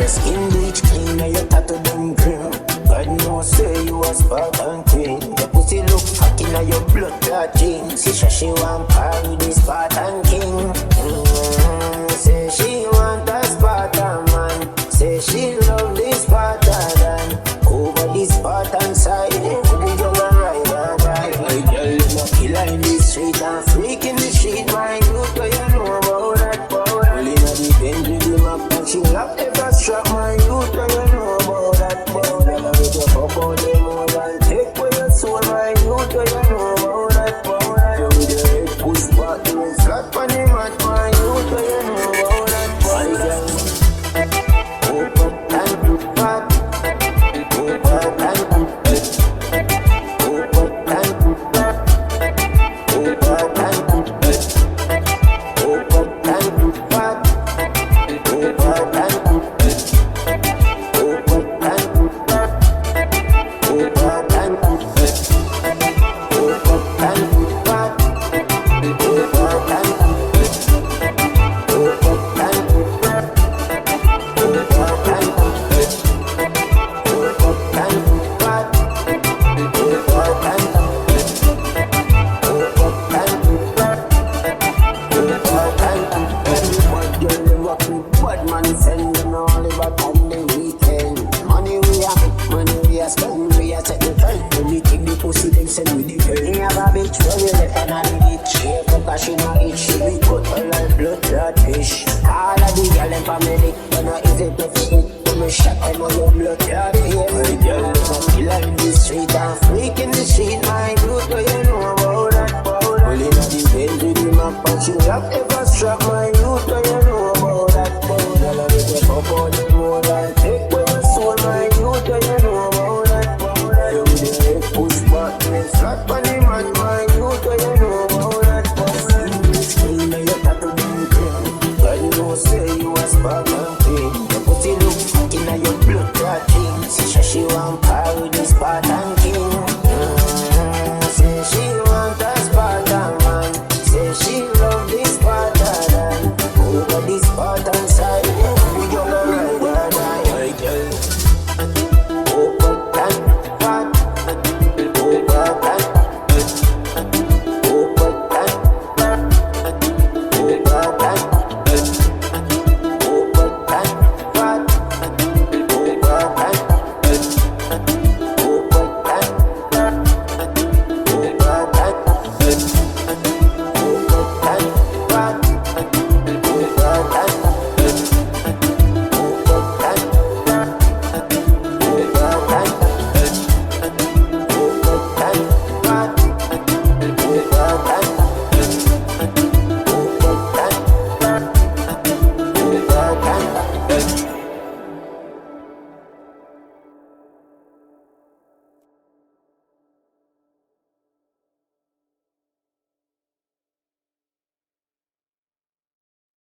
your skin bleach clean, now your tattoo them grim. God knows say you a Spartan queen. Your pussy look fat inna your blood clot jeans. She say she want party the Spartan king. Say she want a Spartan man. Say she love the Spartan. Over the Spartan side, the girl a ride and ride. My girl is a killer in the street and freak in the street. My youth, what you know about that power? Well, inna the Benz with the map and she lock ever strap. My youth, what you know about that power? Never make you fuck out the more than take for your soul. My youth, what you know about that power? You with your head push back, you ain't flat on the mat. My youth, what you know about that power? Hope up and do back. Hope up and do back. Hope up and do back. Hope up and do back. Hope up and do back. Hope up and do back. Hope up and do back. Hope up and do back. Hope up and do back. Hope up and do back. Hope up and do back. Hope up and do back. Hope up and do back. Hope up and do back. Hope up and do back. Hope up and do back. What girl they rock with BadMind send them all back on the weekend. Money we a make, money we a spend, we a take the friend. When we take the pussy, then send we the girl. We have a bitch where we left and a bitch. She a fuck and she not itch. She be cut her like blood clot fish. All of the girl them for me dick, but not easy to fit. When me shot them on your blood clot here. My girl them a killer in the street and freak in the street. My youth, what you know about that powder? Well inna the Benz with the map and she lock ever strap.